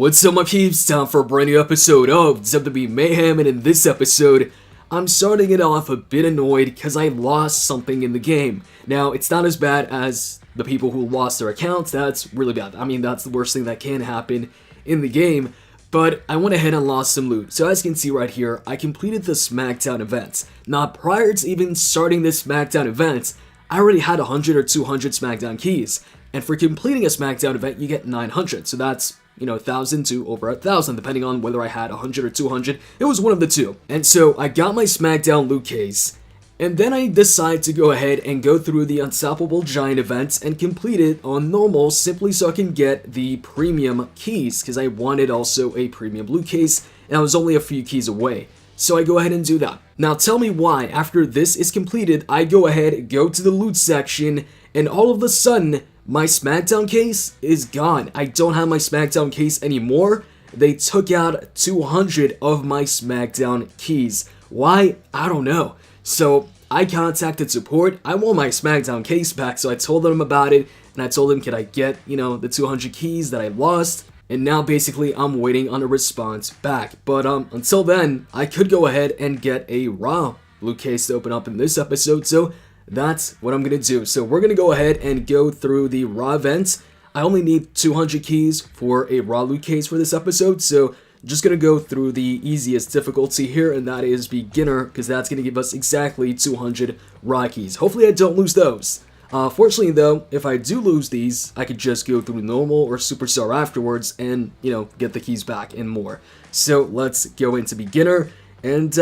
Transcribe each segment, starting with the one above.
What's up my peeps, time for a brand new episode of WWE Mayhem, and in this episode, I'm starting it off a bit annoyed because I lost something in the game. Now, it's not as bad as the people who lost their accounts, that's really bad. I mean, that's the worst thing that can happen in the game, but I went ahead and lost some loot. So as you can see right here, I completed the SmackDown event. Now, prior to even starting this SmackDown event, I already had 100 or 200 SmackDown keys. And for completing a SmackDown event, you get 900. So that's, 1,000 to over 1,000, depending on whether I had 100 or 200. It was one of the two. And so I got my SmackDown loot case. And then I decided to go ahead and go through the Unstoppable Giant events and complete it on normal simply so I can get the premium keys. Because I wanted also a premium loot case and I was only a few keys away. So I go ahead and do that. Now tell me why, after this is completed, I go ahead, go to the loot section, and all of a sudden, my SmackDown case is gone. I don't have my SmackDown case anymore. They took out 200 of my SmackDown keys. Why? I don't know. So I contacted support. I want my SmackDown case back, so I told them about it, and I told them, could I get, the 200 keys that I lost? And now basically I'm waiting on a response back. But until then, I could go ahead and get a Raw loot case to open up in this episode, so that's what I'm gonna do. So we're gonna go ahead and go through the Raw events. I only need 200 keys for a Raw loot case for this episode, so I'm just gonna go through the easiest difficulty here, and that is beginner, because that's gonna give us exactly 200 Raw keys. Hopefully I don't lose those. Fortunately though, if I do lose these, I could just go through normal or superstar afterwards and, get the keys back and more. So let's go into beginner, and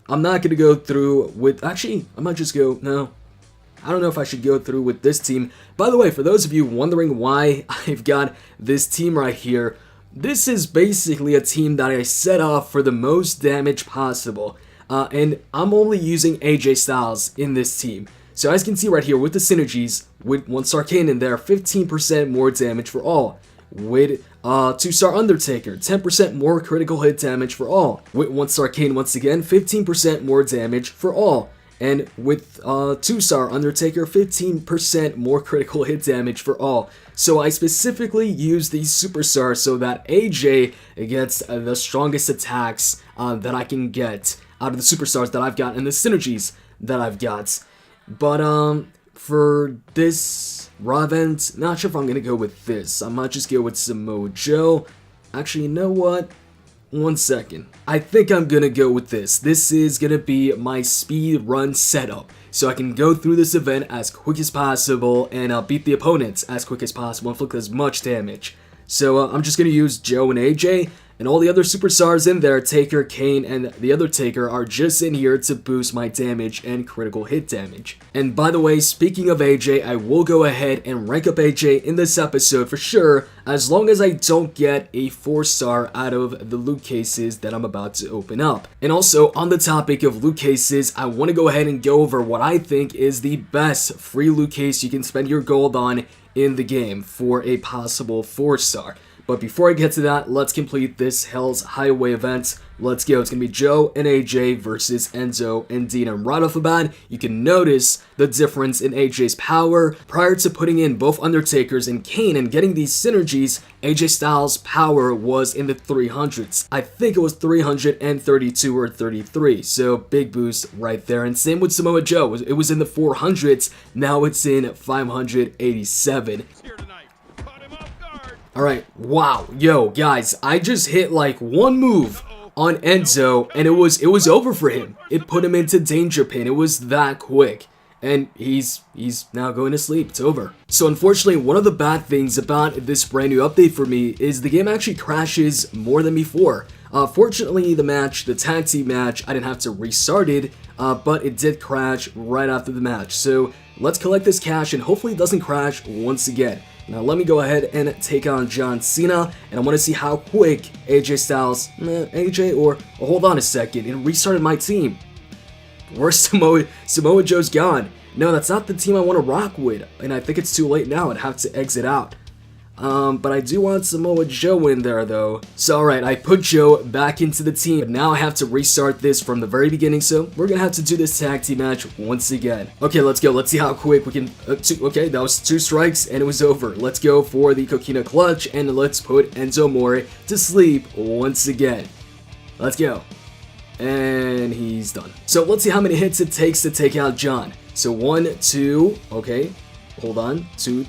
I'm not going to go through with, actually, I might just go, no, I don't know if I should go through with this team. By the way, for those of you wondering why I've got this team right here, this is basically a team that I set off for the most damage possible. And I'm only using AJ Styles in this team. So as you can see right here with the synergies, with 1-star Kane in there, 15% more damage for all. With 2-star Undertaker, 10% more critical hit damage for all. With 1-star Kane once again, 15% more damage for all. And with 2-star Undertaker, 15% more critical hit damage for all. So I specifically use these superstars so that AJ gets the strongest attacks that I can get out of the superstars that I've got and the synergies that I've got. But for this Raw event, not sure if I'm gonna go with this. I might just go with Samoa Joe. Actually, you know what? One second. I think I'm gonna go with this. This is gonna be my speed run setup, so I can go through this event as quick as possible and beat the opponents as quick as possible, inflict as much damage. So I'm just gonna use Joe and AJ. And all the other superstars in there, Taker, Kane, and the other Taker, are just in here to boost my damage and critical hit damage. And by the way, speaking of AJ, I will go ahead and rank up AJ in this episode for sure, as long as I don't get a 4-star out of the loot cases that I'm about to open up. And also, on the topic of loot cases, I want to go ahead and go over what I think is the best free loot case you can spend your gold on in the game for a possible 4-star. But before I get to that, let's complete this Hell's Highway event. Let's go. It's going to be Joe and AJ versus Enzo and Dean. And right off the bat, you can notice the difference in AJ's power. Prior to putting in both Undertakers and Kane and getting these synergies, AJ Styles' power was in the 300s. I think it was 332 or 33. So big boost right there. And same with Samoa Joe. It was in the 400s. Now it's in 587. Alright, wow, yo, guys, I just hit like one move on Enzo, and it was over for him. It put him into danger pin. It was that quick. And he's now going to sleep. It's over. So unfortunately, one of the bad things about this brand new update for me is the game actually crashes more than before. Fortunately, the tag team match, I didn't have to restart it, but it did crash right after the match. So let's collect this cash and hopefully it doesn't crash once again. Now let me go ahead and take on John Cena, and I want to see how quick AJ Styles, hold on a second, it restarted my team. Where's Samoa Joe's gone? No, that's not the team I want to rock with, and I think it's too late now. I'd have to exit out. But I do want Samoa Joe in there though. So alright, I put Joe back into the team. But now I have to restart this from the very beginning, so we're gonna have to do this tag team match once again. Okay, let's go. Let's see how quick we can... okay, that was 2 strikes and it was over. Let's go for the Coquina Clutch and let's put Enzo Amore to sleep once again. Let's go. And he's done. So let's see how many hits it takes to take out John. So 1, 2, okay. Hold on, 2,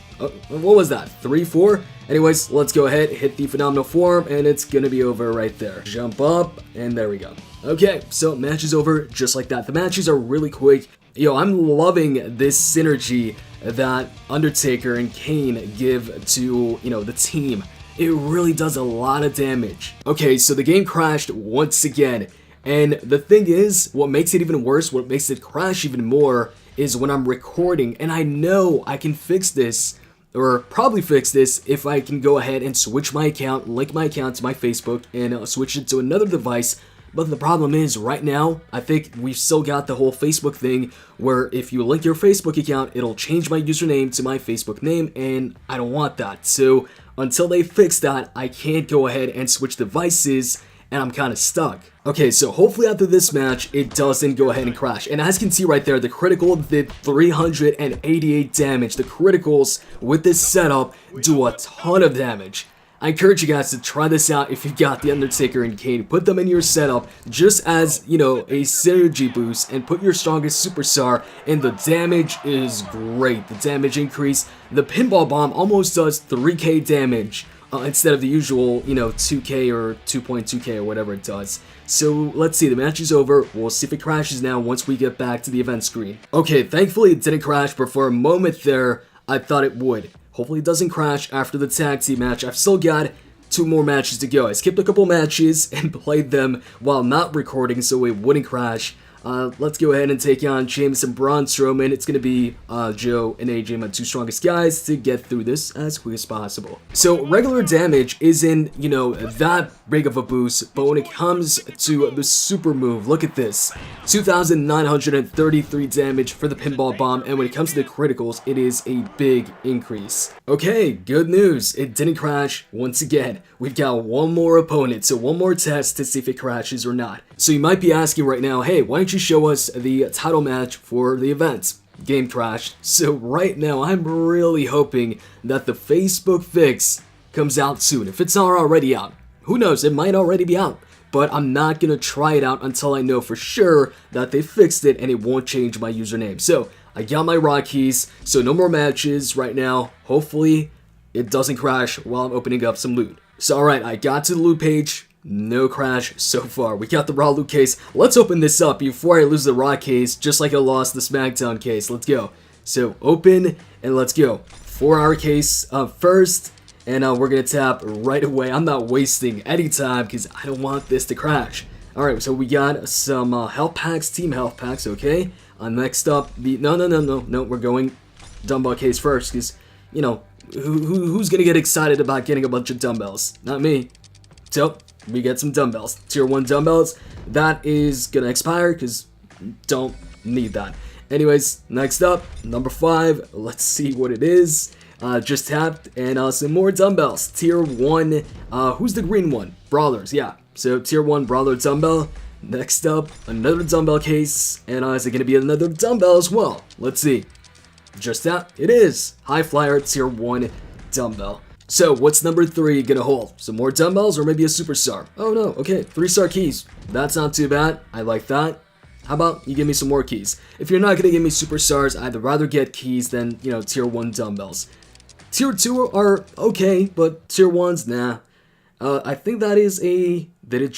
what was that? 3, 4? Anyways, let's go ahead, hit the phenomenal form, and it's gonna be over right there. Jump up, and there we go. Okay, so match is over just like that. The matches are really quick. Yo, I'm loving this synergy that Undertaker and Kane give to, the team. It really does a lot of damage. Okay, so the game crashed once again. And the thing is, what makes it even worse, what makes it crash even more, is when I'm recording, and I know I can fix this, or probably fix this, if I can go ahead and switch my account, link my account to my Facebook, and switch it to another device. But the problem is, right now, I think we've still got the whole Facebook thing, where if you link your Facebook account, it'll change my username to my Facebook name, and I don't want that. So, until they fix that, I can't go ahead and switch devices, and I'm kind of stuck. Okay, so hopefully after this match, it doesn't go ahead and crash. And as you can see right there, the critical did 388 damage. The criticals with this setup do a ton of damage. I encourage you guys to try this out if you've got The Undertaker and Kane. Put them in your setup just as, a synergy boost and put your strongest superstar, and the damage is great. The damage increase. The pinball bomb almost does 3k damage. Instead of the usual, 2k or 2.2k or whatever it does. So let's see, the match is over. We'll see if it crashes now once we get back to the event screen. Okay, thankfully it didn't crash, but for a moment there, I thought it would. Hopefully it doesn't crash after the tag team match. I've still got 2 more matches to go. I skipped a couple matches and played them while not recording so it wouldn't crash. Let's go ahead and take on James and Braun Strowman. It's going to be Joe and AJ, my 2 strongest guys, to get through this as quick as possible. So regular damage isn't, that big of a boost, but when it comes to the super move, look at this. 2,933 damage for the pinball bomb, and when it comes to the criticals, it is a big increase. Okay, good news. It didn't crash once again. We've got 1 more opponent, so 1 more test to see if it crashes or not. So you might be asking right now, hey, why don't you show us the title match for the event? Game crashed. So right now, I'm really hoping that the Facebook fix comes out soon. If it's not already out, who knows, it might already be out. But I'm not gonna try it out until I know for sure that they fixed it and it won't change my username. So I got my raw keys, so no more matches right now. Hopefully it doesn't crash while I'm opening up some loot. So alright, I got to the loot page. No crash so far. We got the Raw loot case. Let's open this up before I lose the Raw case, just like I lost the SmackDown case. Let's go. So open and let's go. 4-hour case first, and we're gonna tap right away. I'm not wasting any time because I don't want this to crash. All right, so we got some health packs, team health packs. Okay. Next up, the no. We're going dumbbell case first because who's gonna get excited about getting a bunch of dumbbells? Not me. So we get some dumbbells, tier 1 dumbbells. That is gonna expire because don't need that. Anyways, next up, number 5. Let's see what it is. Just tapped, and some more dumbbells. Tier 1. Who's the green one? Brawlers. Yeah. So tier 1 brawler dumbbell. Next up, another dumbbell case, and is it gonna be another dumbbell as well? Let's see. Just that, it is high flyer tier 1 dumbbell. So, what's number 3 gonna hold? Some more dumbbells or maybe a superstar? Oh no, okay, 3-star keys. That's not too bad. I like that. How about you give me some more keys? If you're not gonna give me superstars, I'd rather get keys than, tier 1 dumbbells. Tier 2 are okay, but tier 1s, nah. I think that it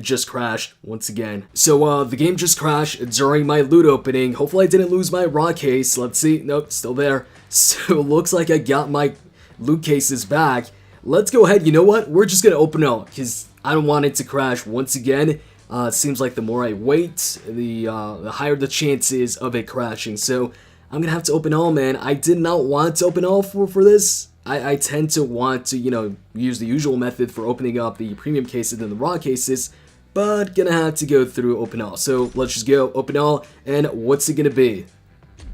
just crashed once again. So, the game just crashed during my loot opening. Hopefully I didn't lose my raw case. Let's see. Nope, still there. So, looks like I got my loot cases back. Let's go ahead. You know what? We're just gonna open it up because I don't want it to crash once again. It seems like the more I wait, the higher the chances of it crashing. So I'm gonna have to open all, man. I did not want to open all for this. I tend to want to, use the usual method for opening up the premium cases and the raw cases, but gonna have to go through open all. So let's just go open all, and what's it gonna be?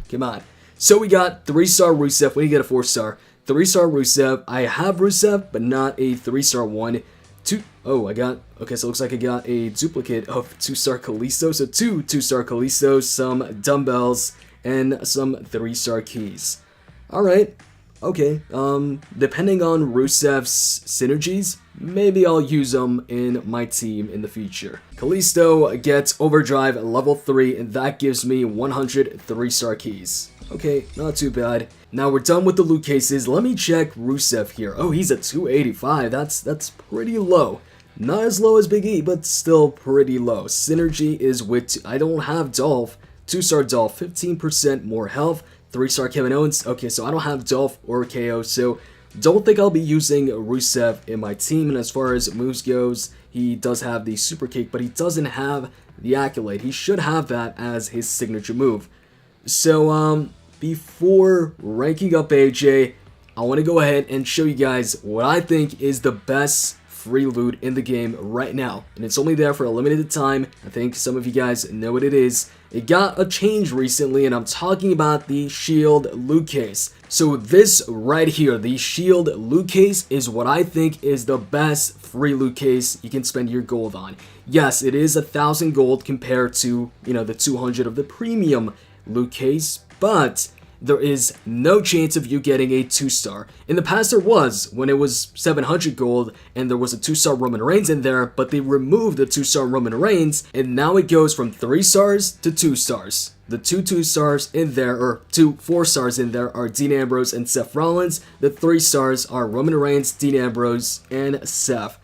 Come on. So we got 3-star Rusev. We need to get a 4-star. 3-star Rusev. I have Rusev, but not a 3-star one. Okay, so it looks like I got a duplicate of 2-star Kalisto. So 2-star Kalistos, some dumbbells, and some 3-star keys. Alright, okay, depending on Rusev's synergies, maybe I'll use them in my team in the future. Kalisto gets Overdrive level 3, and that gives me 100 3-star keys. Okay, not too bad. Now we're done with the loot cases. Let me check Rusev here. Oh, he's at 285. That's pretty low. Not as low as Big E, but still pretty low. Synergy is with... I don't have Dolph. 2-star Dolph, 15% more health. 3-star Kevin Owens. Okay, so I don't have Dolph or KO, so don't think I'll be using Rusev in my team. And as far as moves goes, he does have the super kick, but he doesn't have the accolade. He should have that as his signature move. So, before ranking up AJ, I want to go ahead and show you guys what I think is the best free loot in the game right now. And it's only there for a limited time. I think some of you guys know what it is. It got a change recently, and I'm talking about the Shield loot case. So this right here, the Shield loot case, is what I think is the best free loot case you can spend your gold on. Yes, it is 1,000 gold compared to, the 200 of the premium loot case, but there is no chance of you getting a 2-star. In the past there was, when it was 700 gold and there was a 2-star Roman Reigns in there, but they removed the 2-star Roman Reigns, and now it goes from 3 stars to 2 stars. The 2 stars in there, or 2 4-stars in there, are Dean Ambrose and Seth Rollins. The 3 stars are Roman Reigns, Dean Ambrose, and Seth.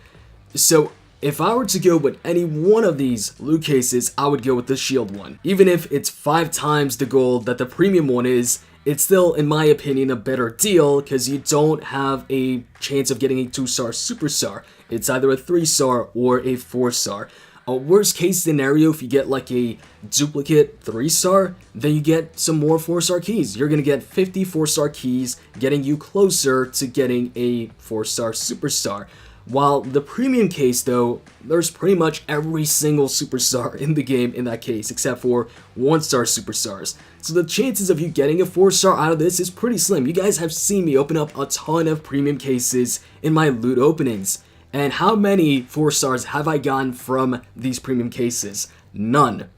So if I were to go with any one of these loot cases, I would go with the Shield one. Even if it's 5 times the gold that the premium one is, it's still, in my opinion, a better deal because you don't have a chance of getting a 2-star superstar. It's either a 3-star or a 4-star. A worst case scenario, if you get like a duplicate 3-star, then you get some more 4-star keys. You're going to get 50 4-star keys, getting you closer to getting a 4-star superstar. While the premium case, though, there's pretty much every single superstar in the game in that case, except for 1-star superstars. So the chances of you getting a 4-star out of this is pretty slim. You guys have seen me open up a ton of premium cases in my loot openings. And how many 4-stars have I gotten from these premium cases? None.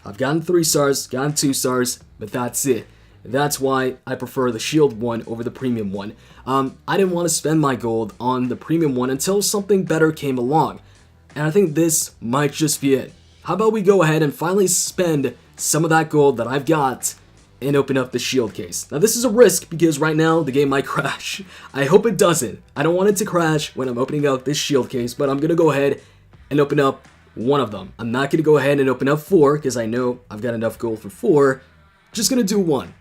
I've gotten 3 stars, gotten 2 stars, but that's it. That's why I prefer the Shield one over the premium one. I didn't want to spend my gold on the premium one until something better came along. And I think this might just be it. How about we go ahead and finally spend some of that gold that I've got and open up the Shield case. Now this is a risk because right now the game might crash. I hope it doesn't. I don't want it to crash when I'm opening up this Shield case, but I'm going to go ahead and open up one of them. I'm not going to go ahead and open up 4 because I know I've got enough gold for 4. Just going to do 1.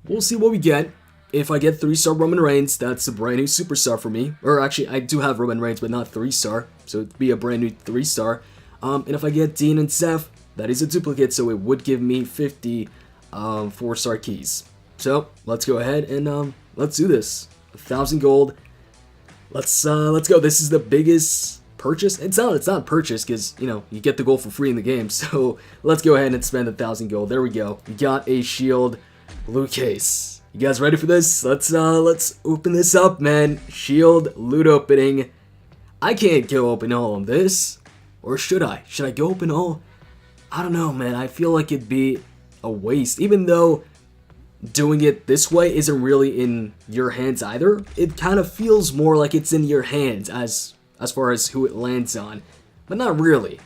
We'll see what we get. If I get 3-star Roman Reigns, that's a brand new superstar for me. Or actually, I do have Roman Reigns, but not 3-star. So it'd be a brand new 3-star. And if I get Dean and Seth, that is a duplicate, so it would give me 50 4-star keys. So let's go ahead and let's do this. 1,000 gold. Let's go. This is the biggest purchase. It's not purchase because you get the gold for free in the game. So let's go ahead and spend 1,000 gold. There we go. We got a Shield loot case. You guys ready for this? Let's open this up, man. Shield loot opening. I can't go open all of this, or should I? Should I go open all? I don't know, man. I feel like it'd be a waste, even though doing it this way isn't really in your hands either. It kind of feels more like it's in your hands as far as who it lands on, but not really.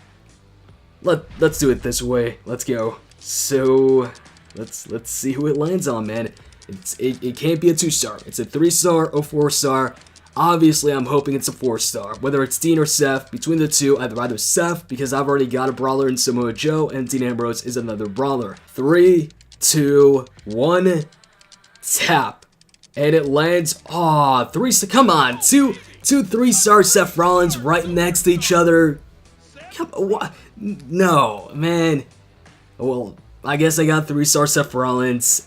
Let's do it this way. Let's go. So let's see who it lands on, man. It can't be a 2-star. It's a 3-star or 4-star. Obviously, I'm hoping it's a 4-star. Whether it's Dean or Seth, between the two, I'd rather Seth because I've already got a brawler in Samoa Joe, and Dean Ambrose is another brawler. 3, 2, 1, tap. And it lands. Aw, 3 star. Come on, two 3-star Seth Rollins right next to each other. Come on, what? No, man. Well, I guess I got 3-star Seth Rollins.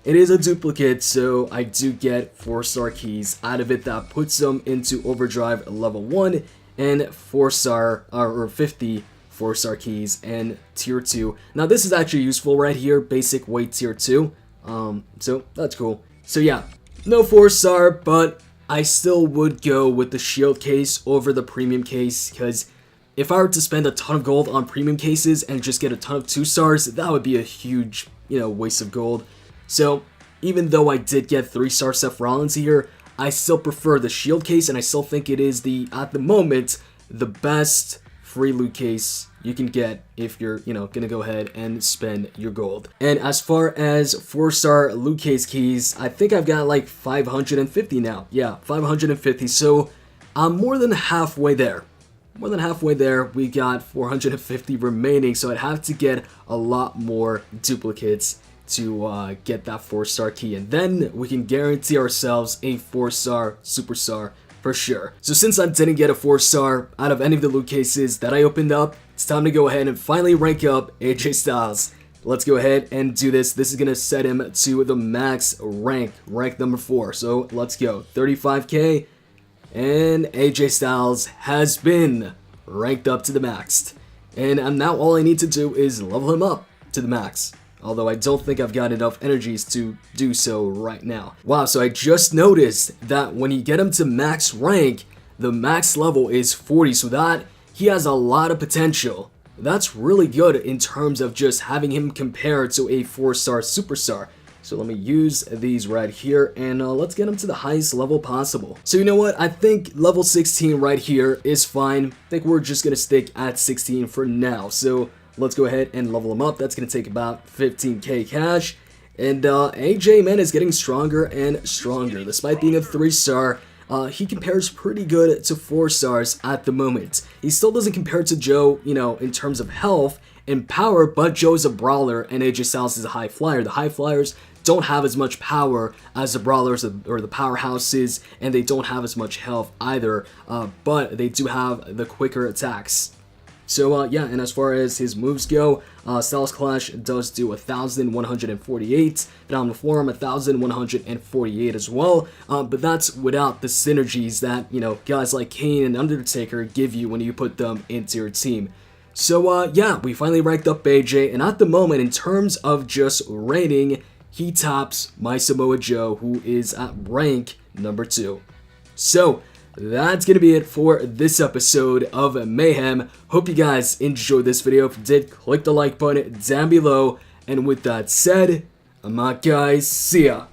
It is a duplicate, so I do get 4-star keys out of it. That puts them into Overdrive level 1 and 4-star or 50 4-star keys and tier 2. Now this is actually useful right here, basic weight tier 2. So that's cool. So yeah, No 4-star, but I still would go with the shield case over the premium case, because if I were to spend a ton of gold on premium cases and just get a ton of 2-stars, that would be a huge, waste of gold. So even though I did get 3-star Seth Rollins here, I still prefer the shield case, and I still think it is at the moment, the best free loot case you can get if you're, gonna go ahead and spend your gold. And as far as 4-star loot case keys, I think I've got like 550 now. Yeah, 550. So I'm more than halfway there. More than halfway there. We got 450 remaining, so I'd have to get a lot more duplicates to get that 4-star key, and then we can guarantee ourselves a 4-star superstar for sure. So since I didn't get a 4-star out of any of the loot cases that I opened up, it's time to go ahead and finally rank up AJ Styles. Let's go ahead and do this. This is gonna set him to the max rank number 4. So let's go. 35k, and AJ Styles has been ranked up to the max. And now all I need to do is level him up to the max. Although I don't think I've got enough energies to do so right now. Wow, so I just noticed that when you get him to max rank, the max level is 40, so that he has a lot of potential. That's really good in terms of just having him compared to a 4-star superstar. So let me use these right here, and let's get him to the highest level possible. So you know what, I think level 16 right here is fine. I think we're just gonna stick at 16 for now. So let's go ahead and level him up. That's going to take about 15k cash. And AJ, man, is getting stronger and stronger. Despite being a 3-star, he compares pretty good to 4-stars at the moment. He still doesn't compare to Joe, in terms of health and power, but Joe is a brawler and AJ Styles is a high flyer. The high flyers don't have as much power as the brawlers or the powerhouses, and they don't have as much health either, but they do have the quicker attacks. So yeah, and as far as his moves go, Styles Clash does do 1,148, Phenomenal Form 1,148 as well, but that's without the synergies that, guys like Kane and Undertaker give you when you put them into your team. So yeah, we finally ranked up AJ, and at the moment, in terms of just rating, he tops my Samoa Joe, who is at rank number 2. So that's going to be it for this episode of Mayhem. Hope you guys enjoyed this video. If you did, click the like button down below. And with that said, I'm out, guys. See ya.